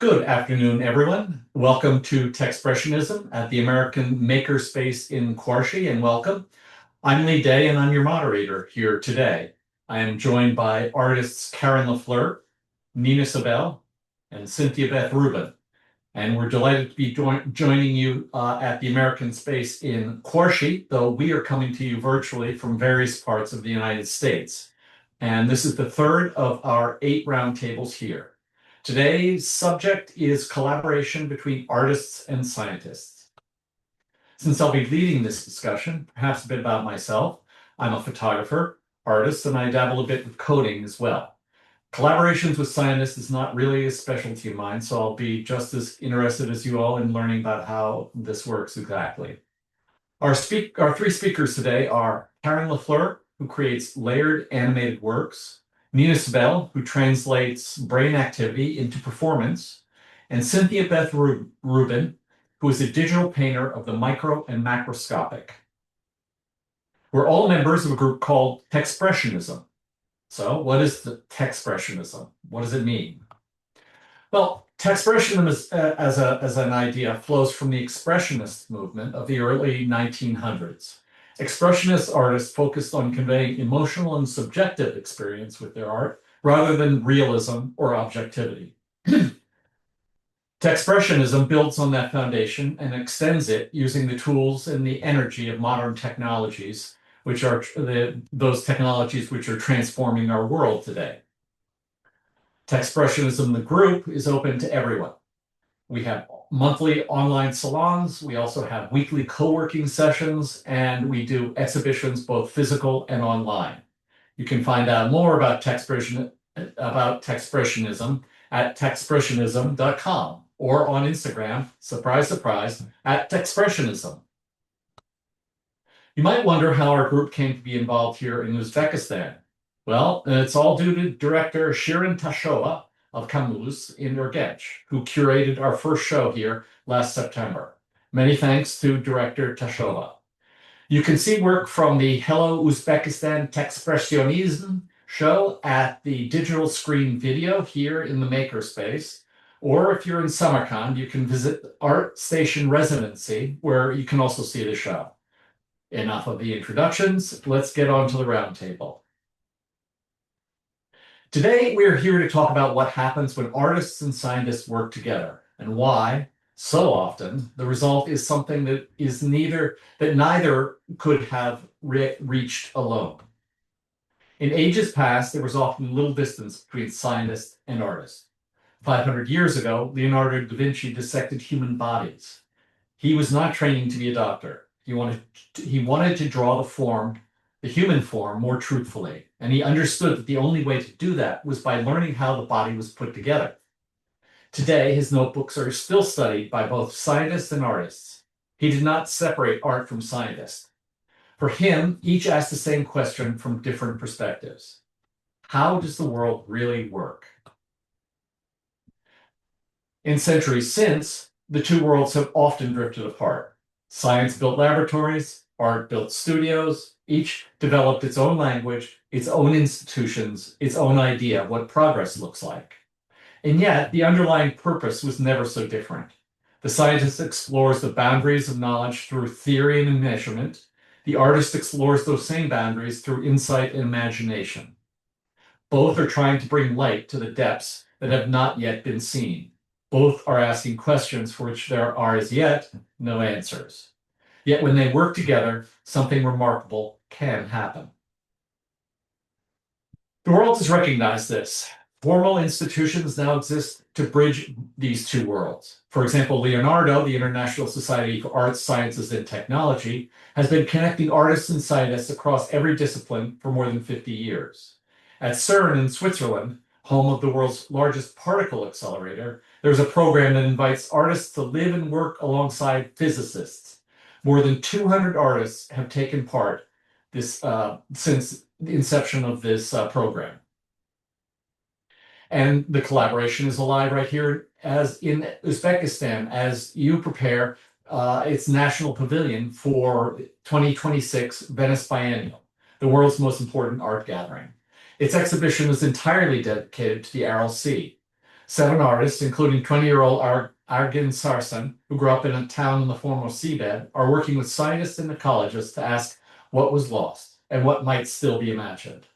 Good afternoon, everyone. Welcome to Techspressionism at the American Makerspace in Qarshi, and welcome. I'm Lee Day, and I'm your moderator here today. I am joined by artists Karen LaFleur, Nina Sobell, and Cynthia Beth Rubin. And we're delighted to be joining you at the American Space in Qarshi, though we are coming to you virtually from various parts of the United States. And this is the third of our 8 roundtables here. Today's subject is collaboration between artists and scientists. Since I'll be leading this discussion, perhaps a bit about myself. I'm a photographer, artist, and I dabble a bit with coding as well. Collaborations with scientists is not really a specialty of mine, so I'll be just as interested as you all in learning about how this works exactly. Our 3 speakers today are Karen LaFleur, who creates layered animated works, Nina Sobell, who translates brain activity into performance, and Cynthia Beth Rubin, who is a digital painter of the micro and macroscopic. We're all members of a group called Techspressionism. So what is the Techspressionism? What does it mean? Well, Techspressionism as an idea flows from the Expressionist movement of the early 1900s. Expressionist artists focused on conveying emotional and subjective experience with their art rather than realism or objectivity. Techspressionism builds on that foundation and extends it using the tools and the energy of modern technologies, which are those technologies which are transforming our world today. Techspressionism, the group, is open to everyone. We have monthly online salons. We also have weekly co-working sessions, and we do exhibitions, both physical and online. You can find out more about Techspressionism at techspressionism.com or on Instagram, surprise, surprise, at Techspressionism. You might wonder how our group came to be involved here in Uzbekistan. Well, it's all due to director Shirin Tashova of Kamuz in Urgench, who curated our first show here last September. Many thanks to director Tashova. You can see work from the Hello Uzbekistan Techspressionism show at the digital screen video here in the Makerspace, or if you're in Samarkand, you can visit Art Station Residency, where you can also see the show. Enough of the introductions, let's get on to the roundtable. Today, we're here to talk about what happens when artists and scientists work together and why, so often, the result is something that neither could have reached alone. In ages past, there was often little distance between scientist and artist. 500 years ago, Leonardo da Vinci dissected human bodies. He was not training to be a doctor. He wanted to draw the human form more truthfully, and he understood that the only way to do that was by learning how the body was put together. Today, his notebooks are still studied by both scientists and artists. He did not separate art from scientists. For him, each asked the same question from different perspectives. How does the world really work? In centuries since, the two worlds have often drifted apart. Science built laboratories, art built studios, each developed its own language, its own institutions, its own idea of what progress looks like. And yet, the underlying purpose was never so different. The scientist explores the boundaries of knowledge through theory and measurement. The artist explores those same boundaries through insight and imagination. Both are trying to bring light to the depths that have not yet been seen. Both are asking questions for which there are as yet no answers. Yet when they work together, something remarkable can happen. The world has recognized this. Formal institutions now exist to bridge these two worlds. For example, Leonardo, the International Society for Arts, Sciences, and Technology, has been connecting artists and scientists across every discipline for more than 50 years. At CERN in Switzerland, home of the world's largest particle accelerator, there's a program that invites artists to live and work alongside physicists. More than 200 artists have taken part since the inception of this program. And the collaboration is alive right here as in Uzbekistan as you prepare its national pavilion for 2026 Venice Biennial, the world's most important art gathering. Its exhibition is entirely dedicated to the Aral Sea. 7 artists, including 20-year-old Argin Sarsan, who grew up in a town in the former seabed, are working with scientists and ecologists to ask what was lost and what might still be imagined.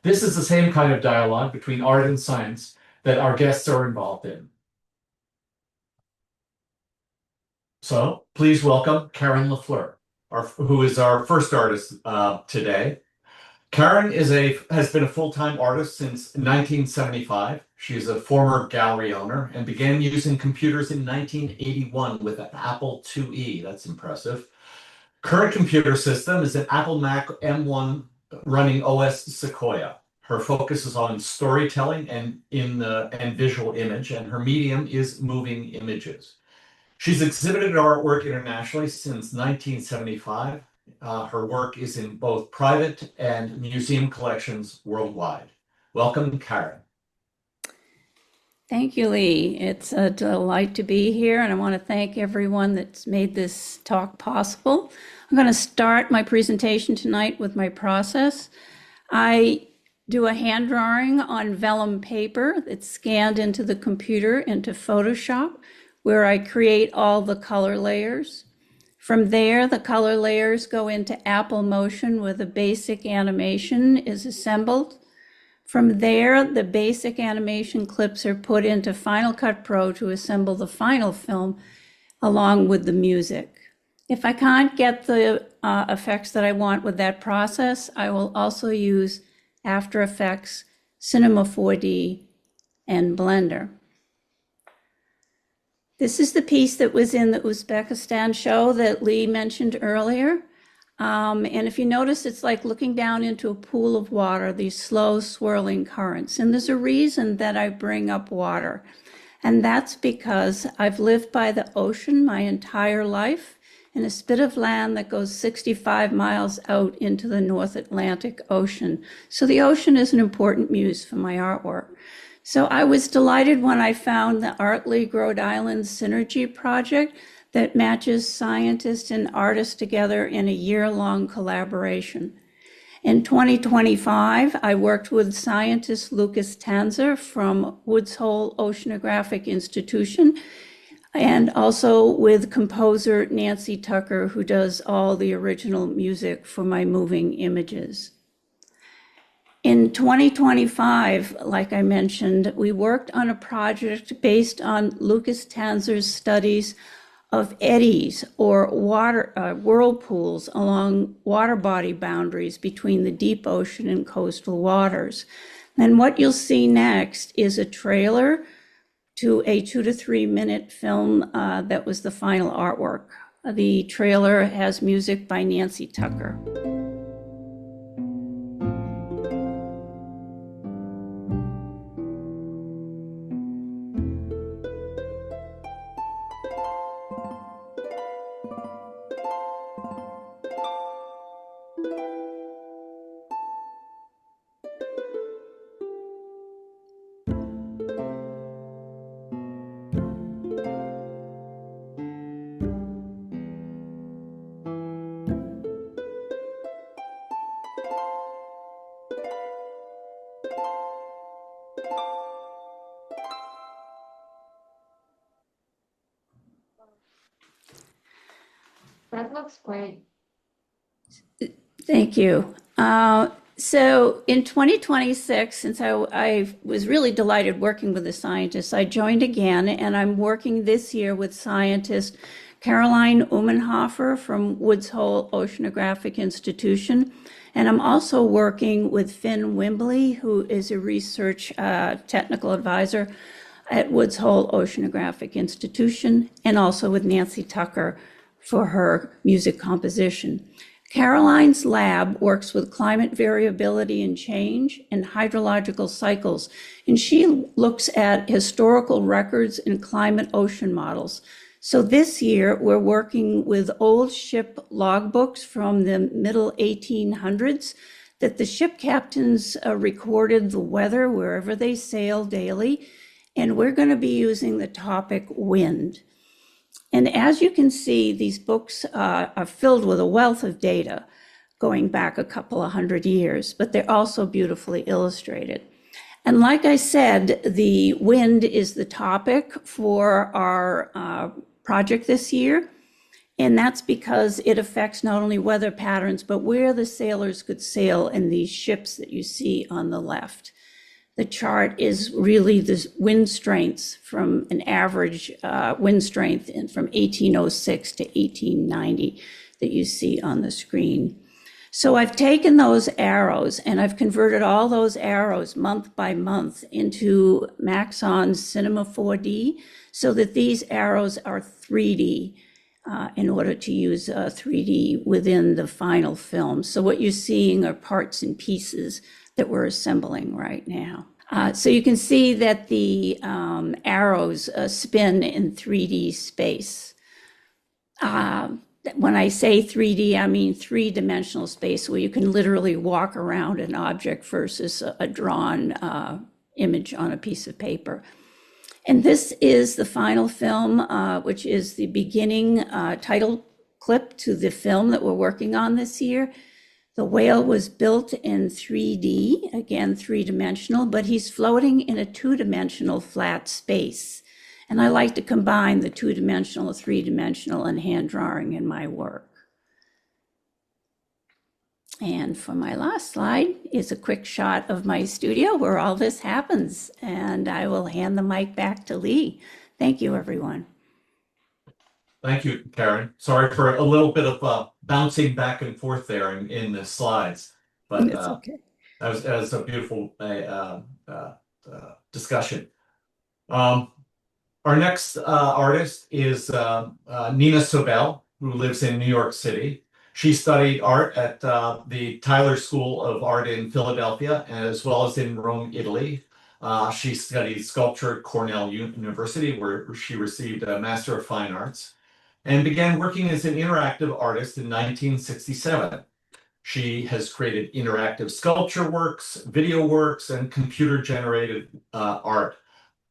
This is the same kind of dialogue between art and science that our guests are involved in. So please welcome Karen LaFleur, who is our first artist today. Karen has been a full-time artist since 1975. She is a former gallery owner and began using computers in 1981 with an Apple IIe. That's impressive. Current computer system is an Apple Mac M1 running OS Sequoia. Her focus is on storytelling and visual image, and her medium is moving images. She's exhibited artwork internationally since 1975. Her work is in both private and museum collections worldwide. Welcome, Karen. Thank you, Lee. It's a delight to be here, and I want to thank everyone that's made this talk possible. I'm going to start my presentation tonight with my process. I do a hand drawing on vellum paper that's scanned into the computer into Photoshop, where I create all the color layers. From there, the color layers go into Apple Motion, where the basic animation is assembled. From there, the basic animation clips are put into Final Cut Pro to assemble the final film along with the music. If I can't get the effects that I want with that process, I will also use After Effects, Cinema 4D, and Blender. This is the piece that was in the Uzbekistan show that Lee mentioned earlier. And if you notice, it's like looking down into a pool of water, these slow swirling currents. And there's a reason that I bring up water. And that's because I've lived by the ocean my entire life in a spit of land that goes 65 miles out into the North Atlantic Ocean. So the ocean is an important muse for my artwork. So I was delighted when I found the Art League Rhode Island Synergy project that matches scientists and artists together in a year-long collaboration. In 2025, I worked with scientist Lucas Tanzer from Woods Hole Oceanographic Institution, and also with composer Nancy Tucker, who does all the original music for my moving images. In 2025, like I mentioned, we worked on a project based on Lucas Tanzer's studies of eddies or whirlpools along water body boundaries between the deep ocean and coastal waters. And what you'll see next is a trailer to a 2 to 3 minute film that was the final artwork. The trailer has music by Nancy Tucker. That looks great. Thank you. So in 2026, since I was really delighted working with the scientists, I joined again, and I'm working this year with scientist Caroline Umenhofer from Woods Hole Oceanographic Institution. And I'm also working with Finn Wimbley, who is a research technical advisor at Woods Hole Oceanographic Institution, and also with Nancy Tucker for her music composition. Caroline's lab works with climate variability and change and hydrological cycles, and she looks at historical records and climate ocean models. So this year, we're working with old ship logbooks from the middle 1800s that the ship captains recorded the weather wherever they sail daily, and we're going to be using the topic wind. And as you can see, these books are filled with a wealth of data going back a couple of hundred years, but they're also beautifully illustrated. And like I said, the wind is the topic for our project this year. And that's because it affects not only weather patterns, but where the sailors could sail in these ships that you see on the left. The chart is really the wind strengths from an average wind strength from 1806 to 1890 that you see on the screen. So I've taken those arrows and I've converted all those arrows month by month into Maxon's Cinema 4D so that these arrows are 3D in order to use 3D within the final film. So what you're seeing are parts and pieces that we're assembling right now. So you can see that the arrows spin in 3D space. When I say 3D, I mean three-dimensional space where you can literally walk around an object versus a drawn image on a piece of paper. And this is the final film, which is the beginning title clip to the film that we're working on this year. The whale was built in 3D, again, three-dimensional, but he's floating in a two-dimensional flat space. And I like to combine the two-dimensional, three-dimensional, and hand drawing in my work. And for my last slide is a quick shot of my studio where all this happens. And I will hand the mic back to Lee. Thank you, everyone. Thank you, Karen. Sorry for a little bit of bouncing back and forth there in the slides, but It's okay. that was a beautiful discussion. Our next artist is Nina Sobell, who lives in New York City. She studied art at the Tyler School of Art in Philadelphia, as well as in Rome, Italy. She studied sculpture at Cornell University, where she received a Master of Fine Arts, and began working as an interactive artist in 1967. She has created interactive sculpture works, video works, and computer-generated art.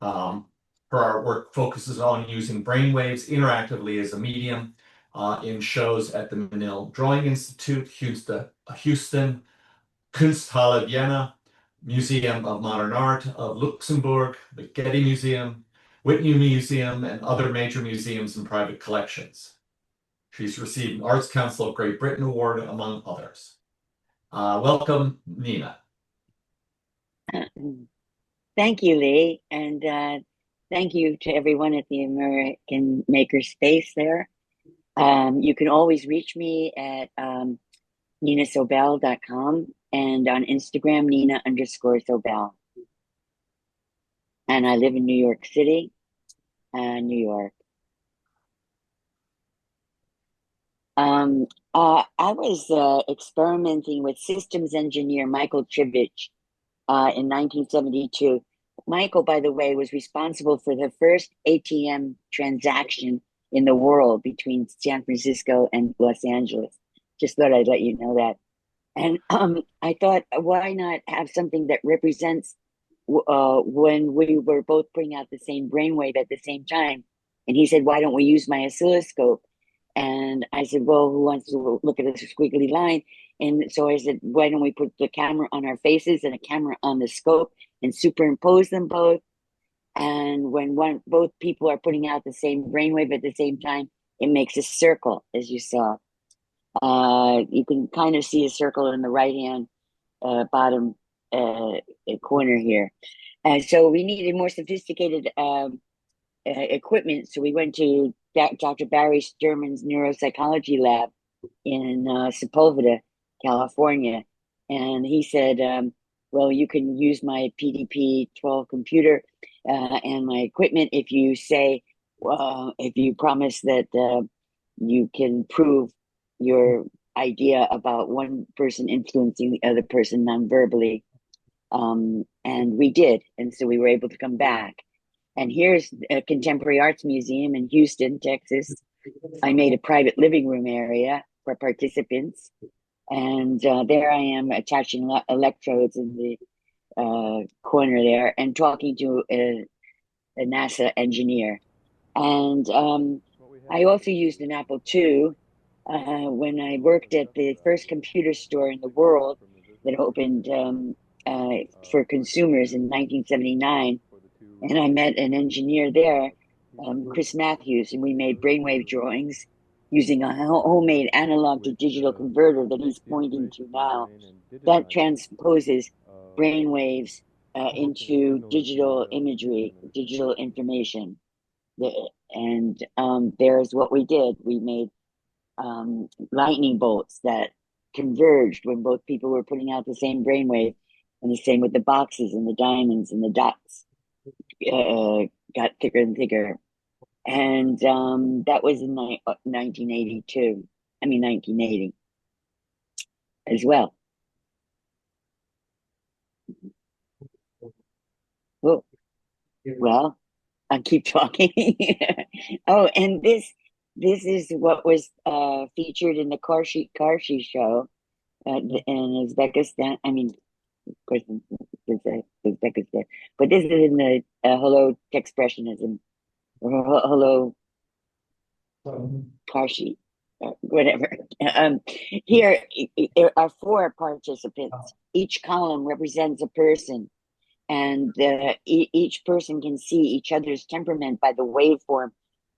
Her artwork focuses on using brainwaves interactively as a medium in shows at the Menil Drawing Institute, Houston, Kunsthalle Vienna, Museum of Modern Art of Luxembourg, the Getty Museum, Whitney Museum, and other major museums and private collections. She's received an Arts Council of Great Britain Award, among others. Welcome, Nina. Thank you, Lee, and thank you to everyone at the American Makerspace there. You can always reach me at ninasobell.com and on Instagram, Nina_Sobell. And I live in New York City, New York. I was experimenting with systems engineer Michael Trivich in 1972. Michael, by the way, was responsible for the first ATM transaction in the world between San Francisco and Los Angeles. Just thought I'd let you know that. And I thought, why not have something that represents when we were both putting out the same brainwave at the same time? And he said, why don't we use my oscilloscope? And I said, well, who wants to look at this squiggly line? And so I said, why don't we put the camera on our faces and a camera on the scope and superimpose them both? And when both people are putting out the same brainwave at the same time, it makes a circle, as you saw. You can kind of see a circle in the right-hand bottom corner here. So we needed more sophisticated equipment. So we went to Dr. Barry Sturman's neuropsychology lab in Sepulveda, California. And he said, well, you can use my PDP-12 computer and my equipment if you say, if you promise that you can prove your idea about one person influencing the other person non-verbally. And we did. And so we were able to come back. And here's a Contemporary Arts Museum in Houston, Texas. I made a private living room area for participants. And there I am attaching electrodes in the corner there and talking to a NASA engineer. And I also used an Apple II when I worked at the first computer store in the world that opened for consumers in 1979, and I met an engineer there, Chris Matthews, and we made brainwave drawings using a homemade analog to digital converter that he's pointing to now. That transposes brainwaves into digital imagery, digital information. And there's what we did. We made lightning bolts that converged when both people were putting out the same brainwave, and the same with the boxes and the diamonds and the dots got thicker and thicker. And that was in 1982. I mean, 1980 as well. Well, I'll keep talking. Oh, and this is what was featured in the Qarshi show in Uzbekistan. I mean, of course, Uzbekistan. But this is in the Hello Techspressionism, or Hello Qarshi, whatever. Here are 4 participants. Each column represents a person, and each person can see each other's temperament by the waveform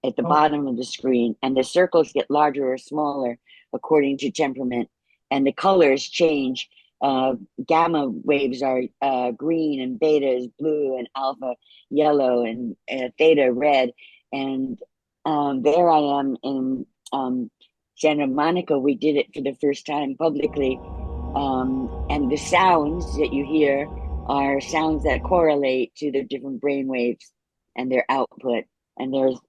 at the bottom of the screen, and the circles get larger or smaller according to temperament, and the colors change. Gamma waves are green, and beta is blue, and alpha yellow, and theta red. And there I am in Santa Monica. We did it for the first time publicly, and the sounds that you hear are sounds that correlate to the different brain waves and their output. And there's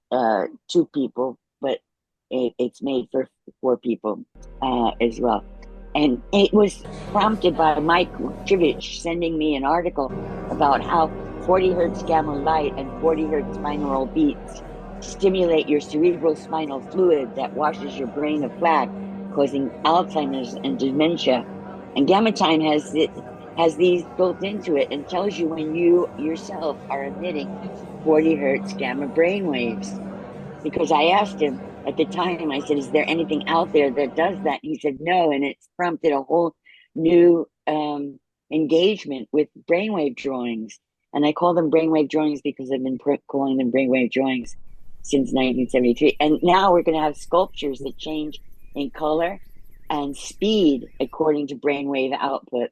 2 people, but it's made for 4 people as well. And it was prompted by Mike Chivich sending me an article about how 40 hertz gamma light and 40 hertz binaural beats stimulate your cerebral spinal fluid that washes your brain of plaque, causing Alzheimer's and dementia. And Gamma Time has these built into it and tells you when you yourself are emitting 40 hertz gamma brain waves. Because I asked him at the time, I said, is there anything out there that does that? He said, no. And it's prompted a whole new engagement with brainwave drawings. And I call them brainwave drawings because I've been calling them brainwave drawings since 1973. And now we're going to have sculptures that change in color and speed according to brainwave output.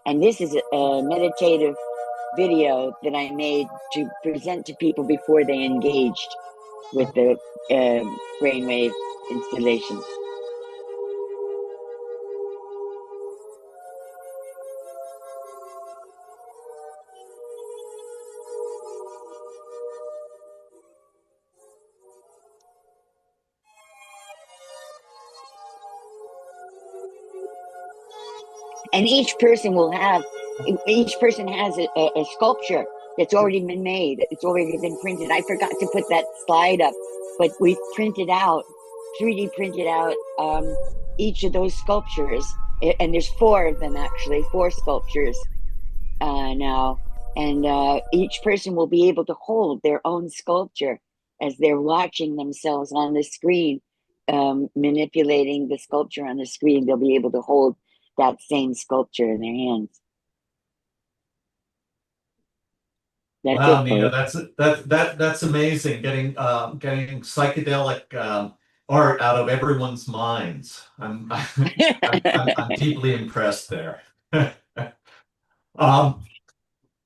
And this is a meditative video that I made to present to people before they engaged with the brainwave installation. And each person has a sculpture that's already been made. It's already been printed. I forgot to put that slide up, but we printed out, 3D printed out each of those sculptures. And there's 4 of them, actually, 4 sculptures now. And each person will be able to hold their own sculpture as they're watching themselves on the screen, manipulating the sculpture on the screen. They'll be able to hold that same sculpture in their hands. Wow, Nina, that's amazing. Getting psychedelic art out of everyone's minds. I'm deeply impressed there.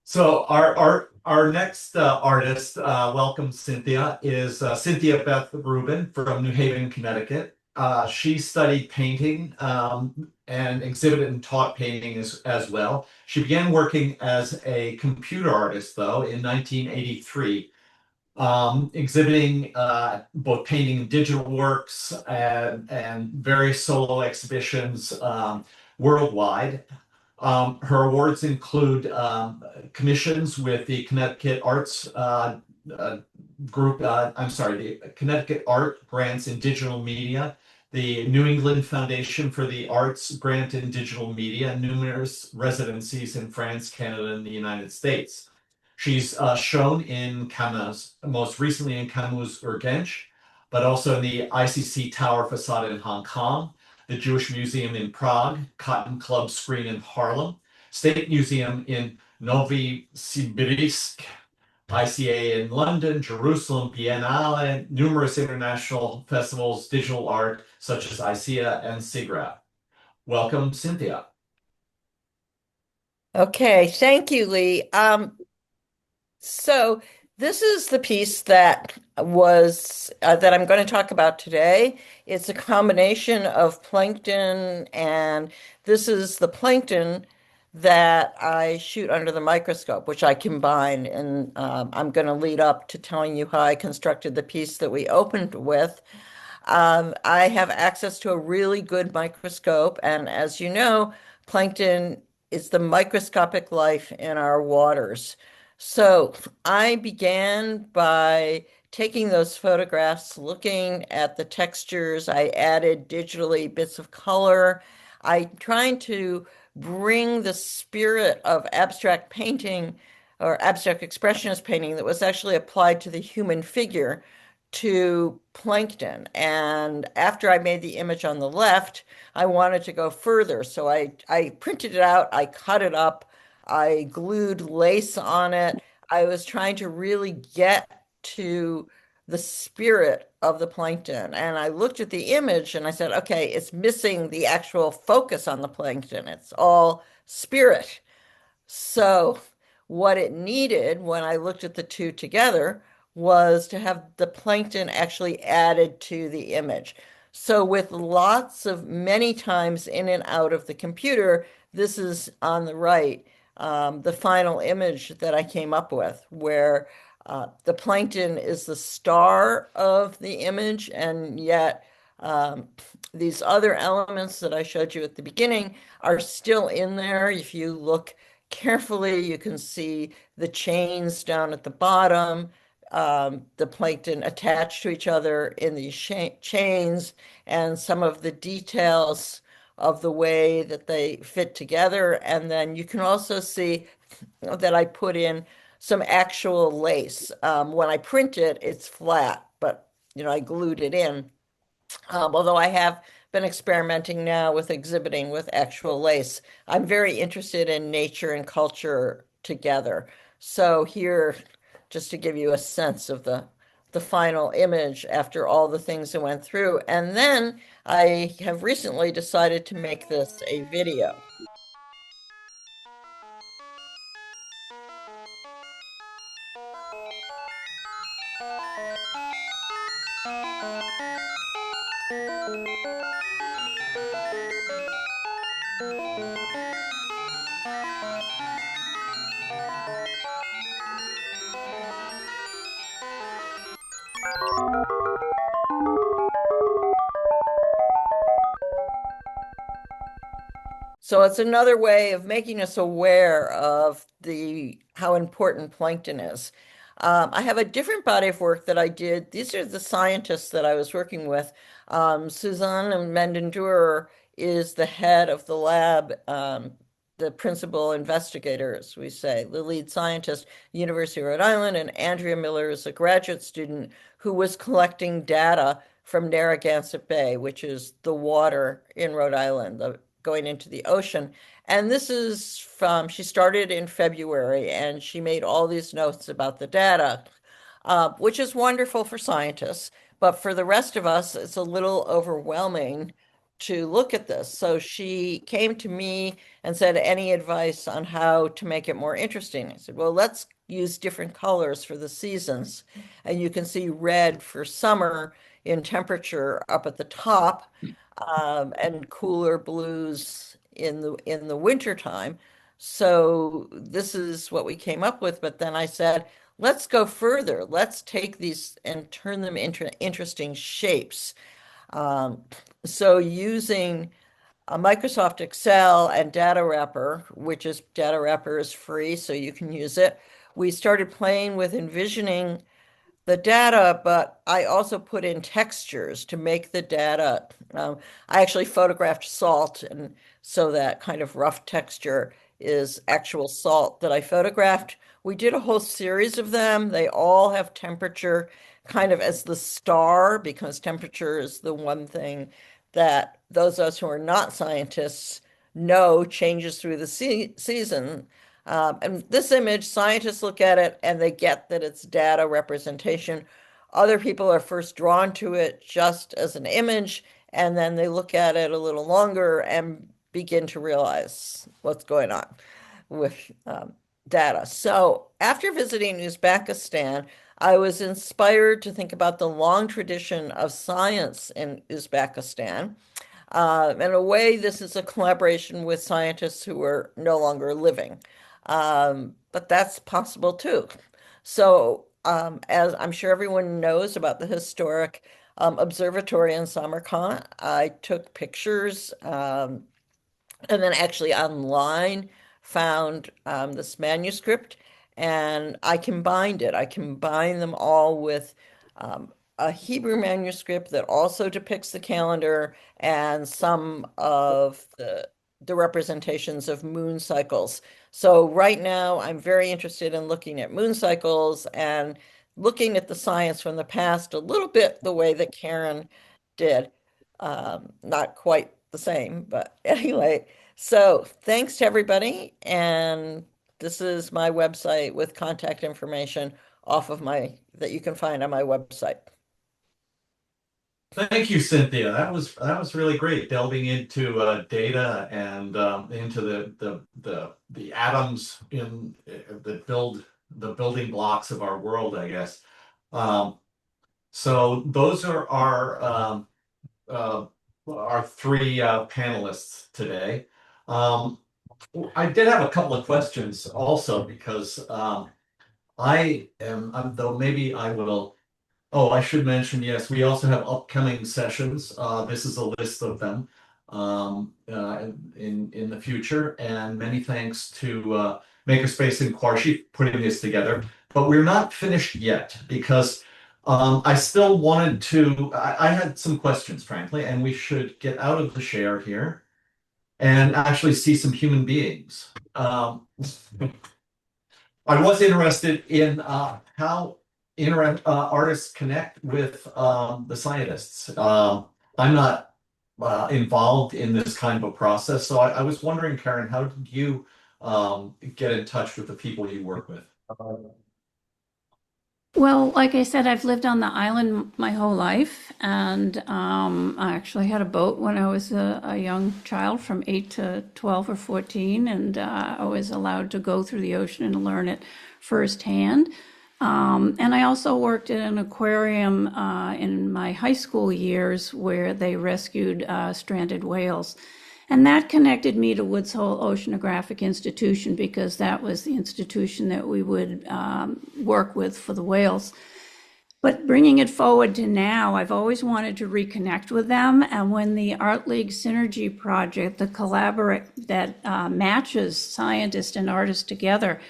So our next artist, welcome Cynthia, is Cynthia Beth Rubin from New Haven, Connecticut. She studied painting and exhibited and taught painting as well. She began working as a computer artist, though, in 1983, exhibiting both painting and digital works and various solo exhibitions worldwide. Her awards include commissions with the Connecticut Arts Group, the Connecticut Art Grants in Digital Media, the New England Foundation for the Arts Grant in Digital Media, and numerous residencies in France, Canada, and the United States. She's shown in Camus, most recently in Camus Urgench, but also in the ICC Tower facade in Hong Kong, the Jewish Museum in Prague, Cotton Club Screen in Harlem, State Museum in Novosibirsk, ICA in London, Jerusalem, Biennale, numerous international festivals, digital art such as ICEA and SIGGRAPH. Welcome, Cynthia. Okay, thank you, Lee. So this is the piece that was that I'm going to talk about today. It's a combination of plankton, and this is the plankton that I shoot under the microscope, which I combine, and I'm going to lead up to telling you how I constructed the piece that we opened with. I have access to a really good microscope, and as you know, plankton is the microscopic life in our waters. So I began by taking those photographs, looking at the textures. I added digitally bits of color. I trying to bring the spirit of abstract painting or abstract expressionist painting that was actually applied to the human figure to plankton. And after I made the image on the left, I wanted to go further. So I printed it out, I cut it up, I glued lace on it. I was trying to really get to the spirit of the plankton. And I looked at the image and I said, okay, it's missing the actual focus on the plankton. It's all spirit. So what it needed when I looked at the two together was to have the plankton actually added to the image. So with lots of many times in and out of the computer, this is on the right, the final image that I came up with, where the plankton is the star of the image, and yet these other elements that I showed you at the beginning are still in there. If you look carefully, you can see the chains down at the bottom, the plankton attached to each other in these chains, and some of the details of the way that they fit together. And then you can also see that I put in some actual lace. When I print it, it's flat, but I glued it in. Although I have been experimenting now with exhibiting with actual lace. I'm very interested in nature and culture together. So here, just to give you a sense of the final image after all the things I went through. And then I have recently decided to make this a video. So it's another way of making us aware of how important plankton is. I have a different body of work that I did. These are the scientists that I was working with. Suzanne Mendendur is the head of the lab, the principal investigator, as we say, the lead scientist, University of Rhode Island, and Andrea Miller is a graduate student who was collecting data from Narragansett Bay, which is the water in Rhode Island, going into the ocean. And this is she started in February and she made all these notes about the data, which is wonderful for scientists. But for the rest of us, it's a little overwhelming to look at this. So she came to me and said, any advice on how to make it more interesting? I said, well, let's use different colors for the seasons. And you can see red for summer in temperature up at the top, and cooler blues in the winter time. So this is what we came up with. But then I said, let's go further. Let's take these and turn them into interesting shapes. So using a Microsoft Excel and Data Wrapper, Data Wrapper is free, so you can use it. We started playing with envisioning the data, but I also put in textures to make the data. I actually photographed salt, and so that kind of rough texture is actual salt that I photographed. We did a whole series of them. They all have temperature kind of as the star, because temperature is the one thing that those of us who are not scientists know changes through the season. And this image, scientists look at it and they get that it's data representation. Other people are first drawn to it just as an image, and then they look at it a little longer and begin to realize what's going on with data. So after visiting Uzbekistan, I was inspired to think about the long tradition of science in Uzbekistan. In a way, this is a collaboration with scientists who are no longer living. But that's possible too. So, as I'm sure everyone knows about the historic observatory in Samarkand, I took pictures and then actually online found this manuscript and I combined it. I combined them all with a Hebrew manuscript that also depicts the calendar and some of the representations of moon cycles. So right now I'm very interested in looking at moon cycles and looking at the science from the past a little bit the way that Karen did. Not quite the same, but anyway. So thanks to everybody. And this is my website with contact information off of that you can find on my website. Thank you, Cynthia. That was really great, delving into data and into the atoms in that build the building blocks of our world, I guess. So those are our three panelists today. I did have a couple of questions also because though maybe I will. Oh, I should mention, yes, we also have upcoming sessions. This is a list of them in the future, and many thanks to Makerspace and Qarshi putting this together. But we're not finished yet because I still wanted to. I had some questions, frankly, and we should get out of the share here and actually see some human beings. I was interested in how artists connect with the scientists. I'm not involved in this kind of a process, so I was wondering, Karen, how did you get in touch with the people you work with? Well, like I said, I've lived on the island my whole life, and I actually had a boat when I was a young child from 8 to 12 or 14, and I was allowed to go through the ocean and learn it firsthand. And I also worked at an aquarium in my high school years where they rescued stranded whales. And that connected me to Woods Hole Oceanographic Institution because that was the institution that we would work with for the whales. But bringing it forward to now, I've always wanted to reconnect with them. And when the Art League Synergy Project, the collaborate that matches scientists and artists together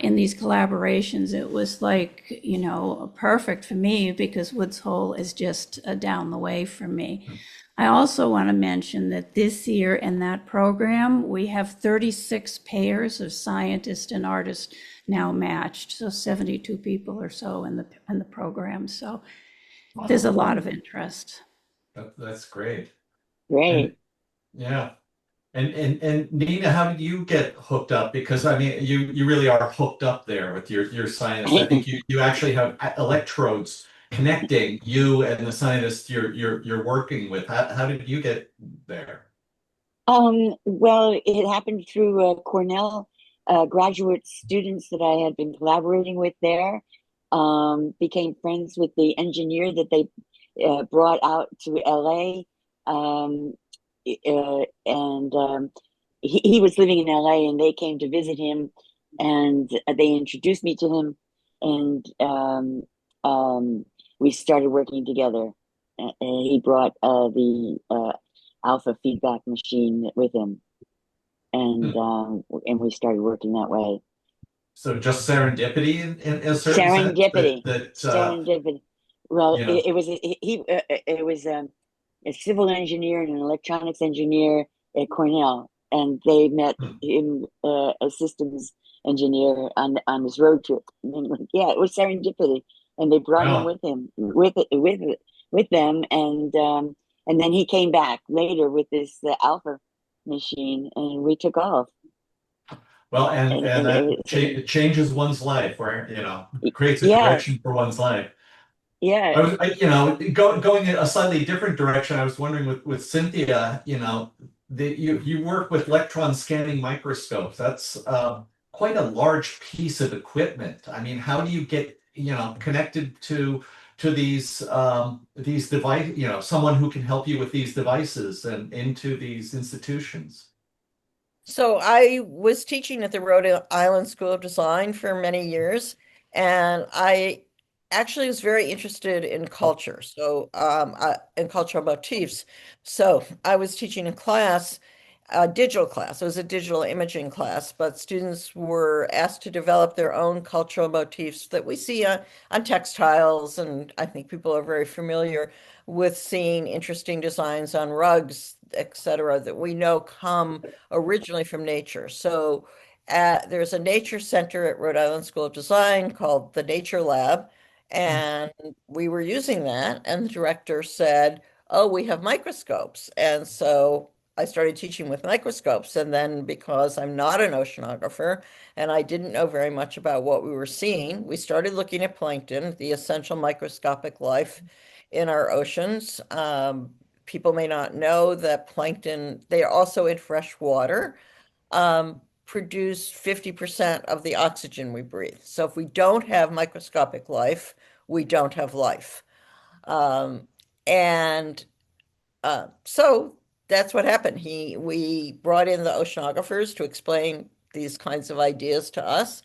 in these collaborations, it was like, perfect for me because Woods Hole is just down the way from me. I also want to mention that this year in that program, we have 36 pairs of scientists and artists now matched. So 72 people or so in the program. So there's a lot of interest. That's great. Great. And, yeah. And Nina, how did you get hooked up? Because I mean, you really are hooked up there with your scientists. I think you actually have electrodes connecting you and the scientists you're working with. How did you get there? Well, it happened through Cornell graduate students that I had been collaborating with there. Became friends with the engineer that they brought out to LA. He was living in LA and they came to visit him and they introduced me to him and we started working together. He brought the alpha feedback machine with him and we started working that way. So just serendipity in a certain sense? Serendipity. Well, you know. it was a civil engineer and an electronics engineer at Cornell, and they met him, a systems engineer, on his road trip. And it was serendipity, and they brought him with him with them, and then he came back later with this alpha machine, and we took off. Well, and And, and and it that was, it changes one's life, where creates a yeah, direction for one's life. yeah, Going in a slightly different direction. I was wondering with Cynthia, you work with electron scanning microscopes. That's quite a large piece of equipment. I mean, how do you get, connected to these device, someone who can help you with these devices and into these institutions? So I was teaching at the Rhode Island School of Design for many years, and I actually was very interested in culture, in cultural motifs. So I was teaching a class, a digital class. It was a digital imaging class, but students were asked to develop their own cultural motifs that we see on textiles, and I think people are very familiar with seeing interesting designs on rugs, etc., that we know come originally from nature. So there's a nature center at Rhode Island School of Design called the Nature Lab, and we were using that, and the director said, "Oh, we have microscopes." And so I started teaching with microscopes. And then because I'm not an oceanographer and I didn't know very much about what we were seeing, we started looking at plankton, the essential microscopic life in our oceans. People may not know that plankton, they are also in fresh water, produce 50% of the oxygen we breathe. So if we don't have microscopic life, we don't have life. Um, and so that's what happened. We brought in the oceanographers to explain these kinds of ideas to us.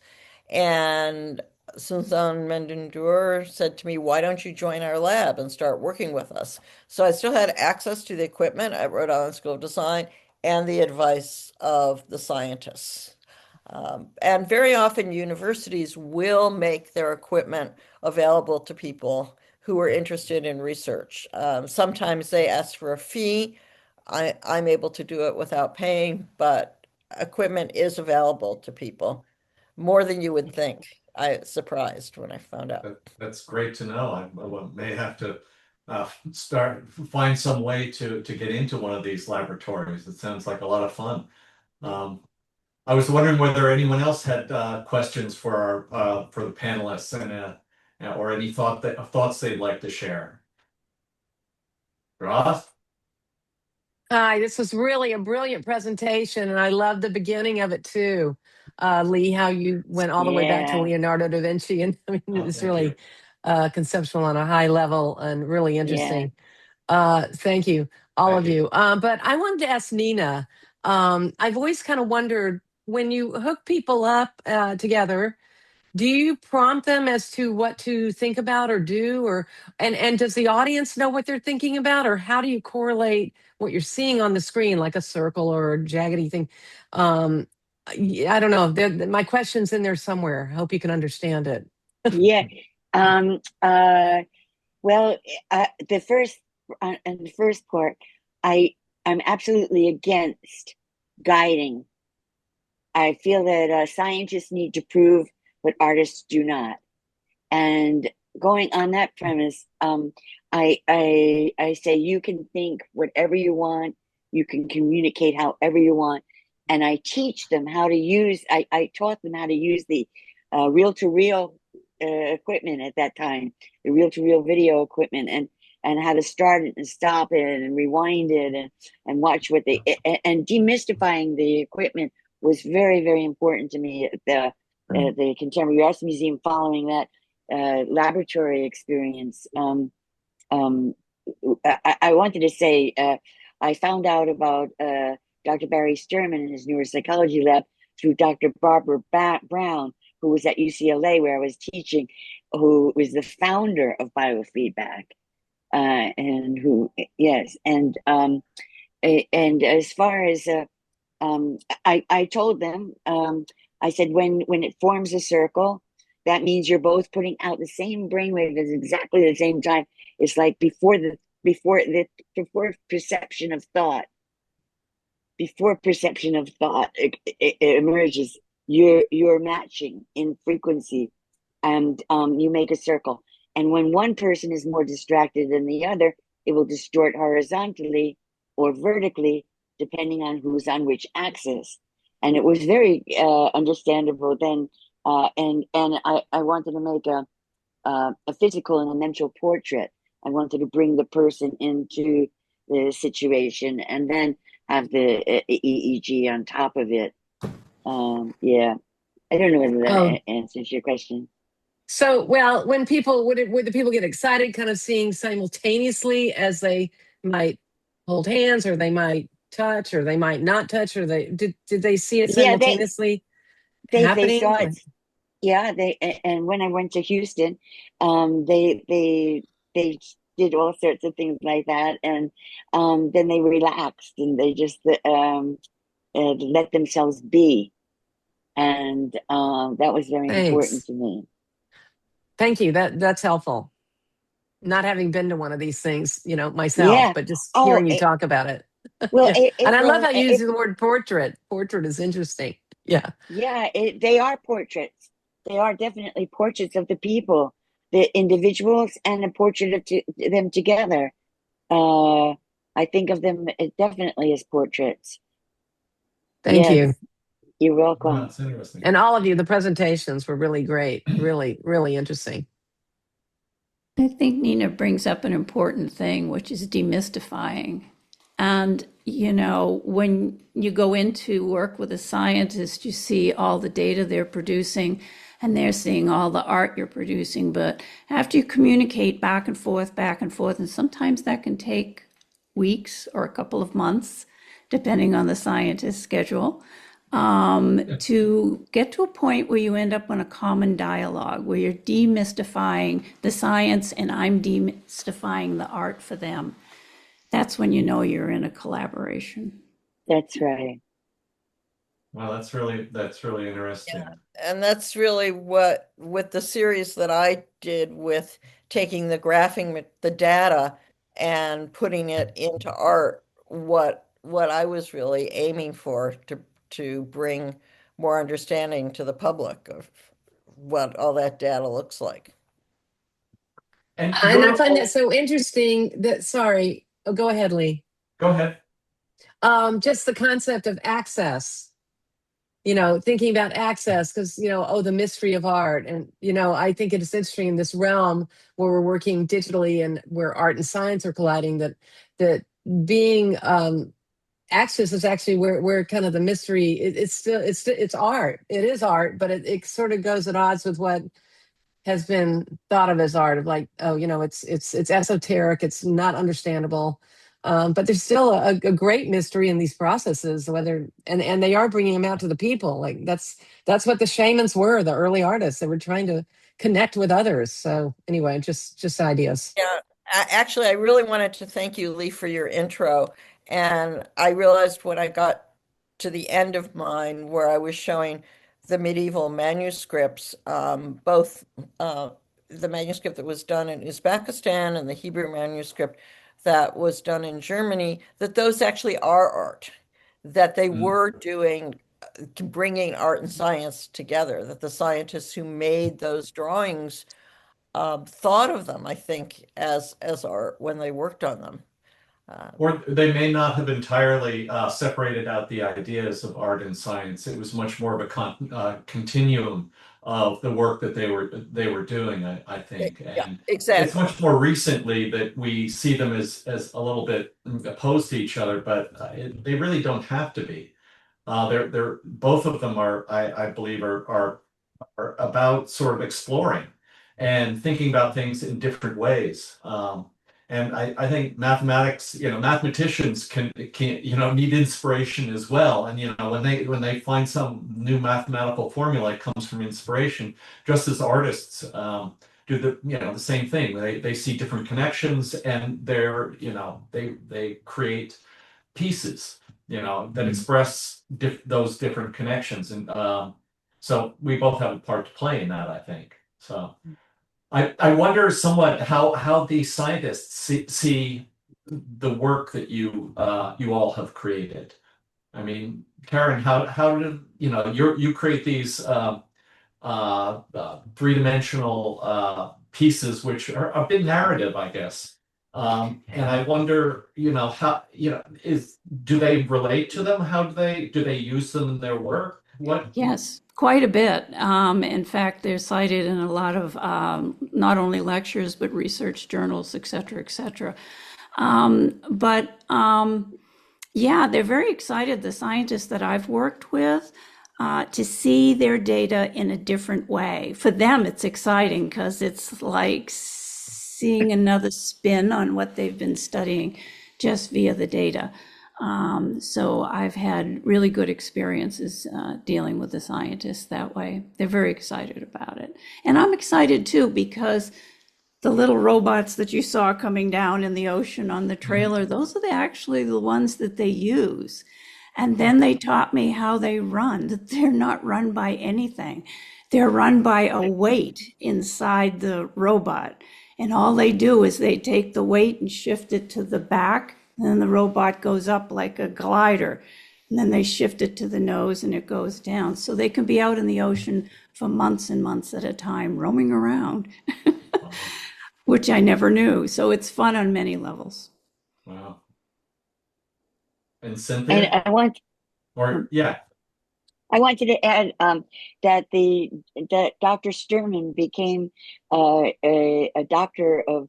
And Susan Mendendur said to me, "Why don't you join our lab and start working with us?" So I still had access to the equipment at Rhode Island School of Design and the advice of the scientists. And very often universities will make their equipment available to people who are interested in research. Sometimes they ask for a fee. I'm able to do it without paying, but equipment is available to people more than you would think. I was surprised when I found out. That's great to know. I may have to find some way to get into one of these laboratories. It sounds like a lot of fun. Um, I was wondering whether anyone else had questions for for the panelists or any thoughts they'd like to share. Ross? Hi, this was really a brilliant presentation, and I love the beginning of it too. Lee, how you went all the way back to yeah, Leonardo da Vinci, and I mean, Oh, it's thank you. really conceptual on a high level and really yeah. interesting. Thank you, all Thank of you. you. But I wanted to ask Nina. I've always kind of wondered when you hook people up together, do you prompt them as to what to think about or do, or and does the audience know what they're thinking about, or how do you correlate what you're seeing on the screen, like a circle or a jaggedy thing? um I don't know. My question's in there somewhere. I hope you can understand it. Yeah. Um, uh, well, the first and the first part, I I'm absolutely against guiding. I feel that scientists need to prove what artists do not. And going on that premise, I say you can think whatever you want, you can communicate however you want, and I teach them how to use. I taught them how to use the reel-to-reel equipment at that time, the reel-to-reel video equipment, and how to start it and stop it and rewind it and watch what they and demystifying the equipment was very, very important to me. The Contemporary Arts Museum, following that laboratory experience. I wanted to say I found out about Dr. Barry Sturman and his neuropsychology lab through Dr. Barbara Brown, who was at UCLA where I was teaching, who was the founder of biofeedback, and who yes, and as far as I told them, I said when it forms a circle, that means you're both putting out the same brainwave at exactly the same time. It's like before perception of thought, before perception of thought it emerges, you're matching in frequency, and you make a circle. And when one person is more distracted than the other, it will distort horizontally or vertically depending on who's on which axis. And it was very understandable then. And I wanted to make a physical and a mental portrait. I wanted to bring the person into the situation and then have the EEG on top of it. Yeah, I don't know whether that answers your question. So, well, when people would the people get excited, kind of seeing simultaneously as they might hold hands, or they might touch, or they might not touch, or did they see it simultaneously happening? They saw it. Yeah, and when I went to Houston, they did all sorts of things like that, and then they relaxed and they just let themselves be, and that was very important to me. Thank you. That's helpful. Not having been to one of these things, myself, but just hearing you talk about it. Well, and I love how you use the word portrait. Portrait is interesting. Yeah. Yeah, they are portraits. They are definitely portraits of the people, the individuals, and a portrait of them together. I think of them definitely as portraits. Thank you. You're welcome. That's interesting. And all of you, the presentations were really great. Really, really interesting. I think Nina brings up an important thing, which is demystifying. And, when you go into work with a scientist, you see all the data they're producing and they're seeing all the art you're producing. But after you communicate back and forth, and sometimes that can take weeks or a couple of months, depending on the scientist's schedule, to get to a point where you end up on a common dialogue, where you're demystifying the science and I'm demystifying the art for them. That's when you know you're in a collaboration. That's right. Well, that's really interesting. Yeah. And that's really what, with the series that I did with taking graphing the data and putting it into art, what I was really aiming for to bring more understanding to the public of what all that data looks like. And I find that so interesting go ahead, Lee. Go ahead. Just the concept of access, thinking about access, because, the mystery of art. And, I think it is interesting in this realm where we're working digitally and where art and science are colliding, that being access is actually where kind of the mystery, it's art. It is art, but it sort of goes at odds with what has been thought of as art, of like, it's esoteric, it's not understandable. But there's still a great mystery in these processes, and they are bringing them out to the people. Like that's what the shamans were, the early artists. They were trying to connect with others. So anyway, just ideas. Yeah, actually, I really wanted to thank you, Lee, for your intro. And I realized when I got to the end of mine, where I was showing the medieval manuscripts, both the manuscript that was done in Uzbekistan and the Hebrew manuscript that was done in Germany, that those actually are art, that they were bringing art and science together, that the scientists who made those drawings thought of them, I think, as art when they worked on them. Or they may not have entirely separated out the ideas of art and science. It was much more of a continuum of the work that they were doing, I think. And exactly. It's much more recently that we see them as a little bit opposed to each other, but they really don't have to be. They're both of them are, I believe, are about sort of exploring and thinking about things in different ways. And I think mathematics, mathematicians can need inspiration as well. And when they find some new mathematical formula, it comes from inspiration. Just as artists do the same thing. They see different connections, and they create pieces that express those different connections. And so we both have a part to play in that, I think. So. I wonder somewhat how these scientists see the work that you all have created. I mean, Karen, how did you create these three-dimensional pieces, which are a big narrative, I guess. And I wonder, how, do they relate to them? How do they use them in their work? What? Yes, quite a bit. In fact, they're cited in a lot of not only lectures, but research journals, et cetera, et cetera. Yeah, they're very excited, the scientists that I've worked with, to see their data in a different way. For them, it's exciting because it's like seeing another spin on what they've been studying just via the data. So I've had really good experiences dealing with the scientists that way. They're very excited about it. And I'm excited too because the little robots that you saw coming down in the ocean on the trailer, those are actually the ones that they use. And then they taught me how they run, that they're not run by anything. They're run by a weight inside the robot. And all they do is they take the weight and shift it to the back, and then the robot goes up like a glider. And then they shift it to the nose and it goes down. So they can be out in the ocean for months and months at a time, roaming around, which I never knew. So it's fun on many levels. Wow. And And Cynthia? I want Yeah. I wanted to add that Dr. Sturman became a doctor of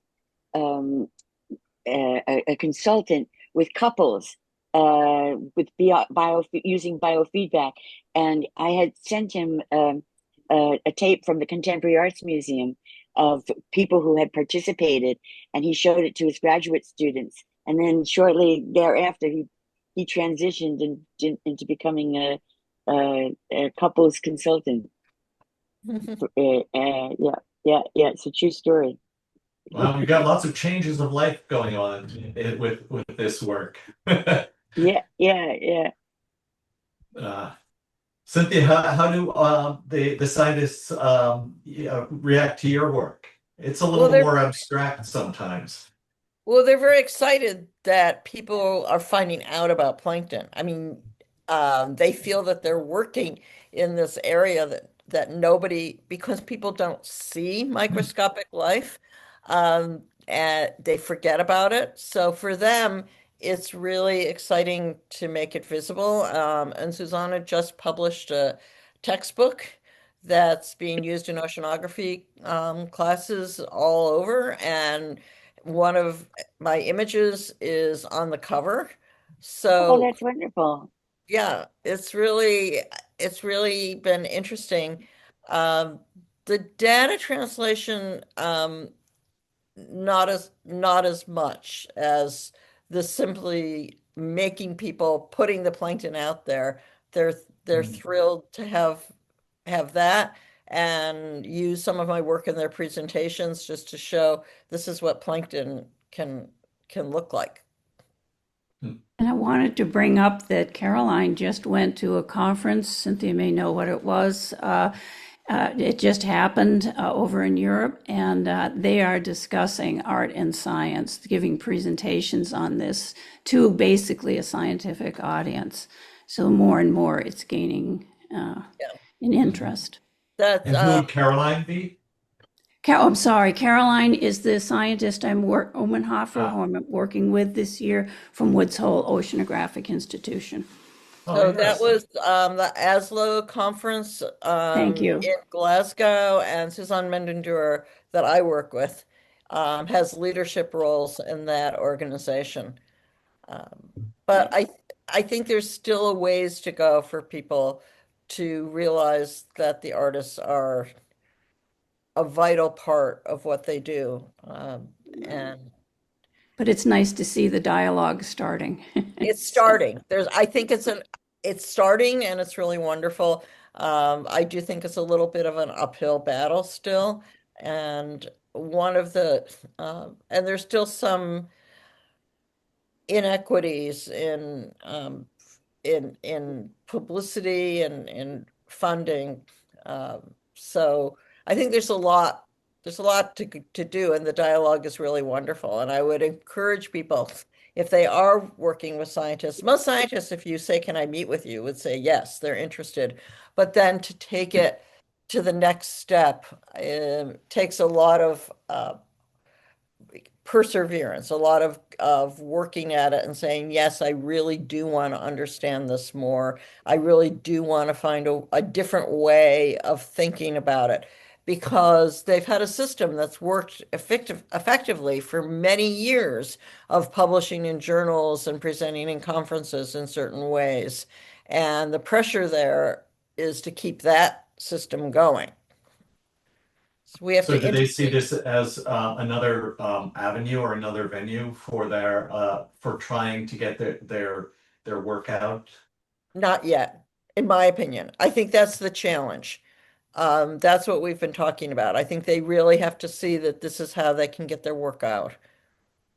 a consultant with couples with using biofeedback, and I had sent him a tape from the Contemporary Arts Museum of people who had participated, and he showed it to his graduate students, and then shortly thereafter he transitioned into becoming a couples consultant. Yeah, it's a true story. Wow, you've got lots of changes of life going on with this work. Yeah. Uh, Cynthia, how do the scientists react to your work? It's a Well, little they're more abstract sometimes. well, they're very excited that people are finding out about plankton. I mean, they feel that they're working in this area that nobody, because people don't see microscopic life, and they forget about it. So for them, it's really exciting to make it visible. And Susanna just published a textbook that's being used in oceanography classes all over, and one of my images is on the cover. Oh, So that's wonderful. yeah, it's really been interesting. Um, the data translation, not as much as the simply making people putting the plankton out there. They're they're Mm. thrilled to have that and use some of my work in their presentations just to show this is what plankton can look like. And I wanted to bring up that Caroline just went to a conference. Cynthia may know what it was. It just happened over in Europe, and they are discussing art and science, giving presentations on this to basically a scientific audience. So more and more it's gaining Yeah. an interest. That's And who would Caroline be? I'm sorry, Caroline is the scientist Omenhofer, Ah, who I'm working with this year from Woods Hole Oceanographic Institution. oh, So that interesting. was the ASLO conference Thank you. in Glasgow, and Suzanne Mendendur that I work with has leadership roles in that organization. But I think there's still a ways to go for people to realize that the artists are a vital part of what they do. And But it's nice to see the dialogue starting. it's So, starting. I think it's starting and it's really wonderful. I do think it's a little bit of an uphill battle still. And and there's still some inequities in publicity and in funding. So I think there's a lot to do, and the dialogue is really wonderful. And I would encourage people, if they are working with scientists, most scientists, if you say, "Can I meet with you?" would say yes, they're interested. But then to take it to the next step takes a lot of perseverance, a lot of working at it and saying, yes, I really do want to understand this more. I really do want to find a different way of thinking about it, because they've had a system that's worked effectively for many years of publishing in journals and presenting in conferences in certain ways. And the pressure there is to keep that system going. So we have So to do they see integrate. this as another avenue or another venue for their for trying to get their work out? Not yet, in my opinion. I think that's the challenge. That's what we've been talking about. I think they really have to see that this is how they can get their work out.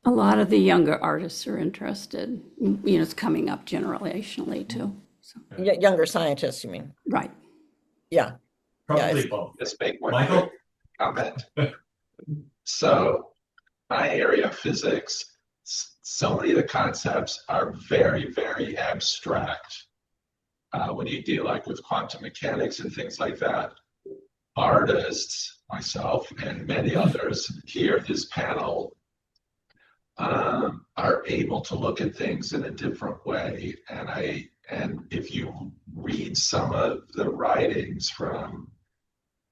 A lot of the younger artists are interested. It's coming up generationally too. So, Younger scientists, you mean? right. Yeah. Probably Yeah, both. Just make one Michael? quick comment. So, my area of physics, so many of the concepts are very, very abstract. When you deal like with quantum mechanics and things like that, artists, myself, and many others here at this panel are able to look at things in a different way. And if you read some of the writings from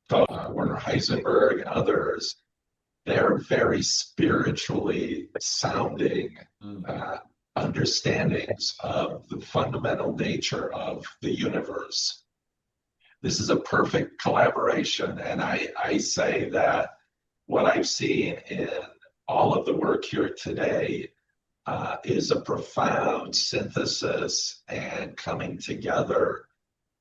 Werner Heisenberg and others, they're very spiritually sounding understandings of the fundamental nature of the universe. This is a perfect collaboration, and I say that what I've seen in all of the work here today is a profound synthesis and coming together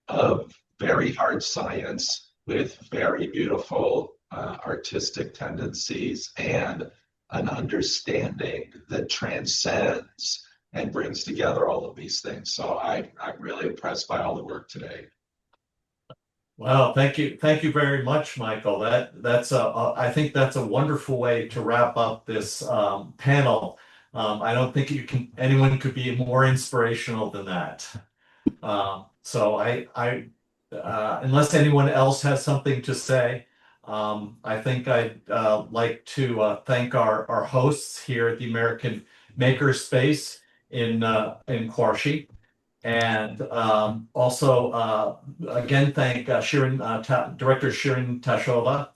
of very hard science with very beautiful artistic tendencies and an understanding that transcends and brings together all of these things. So I'm really impressed by all the work today. Wow, thank you very much, Michael. I think that's a wonderful way to wrap up this panel. I don't think anyone could be more inspirational than that. So unless anyone else has something to say, I think I'd like to thank our hosts here at the American Makerspace in Qarshi. And also, again, thank Director Shirin Tashova,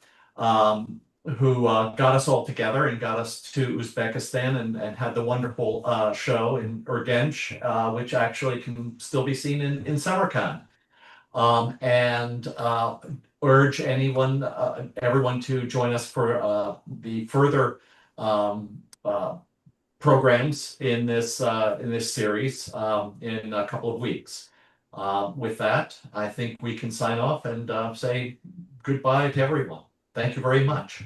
who got us all together and got us to Uzbekistan and had the wonderful show in Urgench, which actually can still be seen in Samarkand. And urge everyone to join us for the further programs in this series in a couple of weeks. With that, I think we can sign off and say goodbye to everyone. Thank you very much.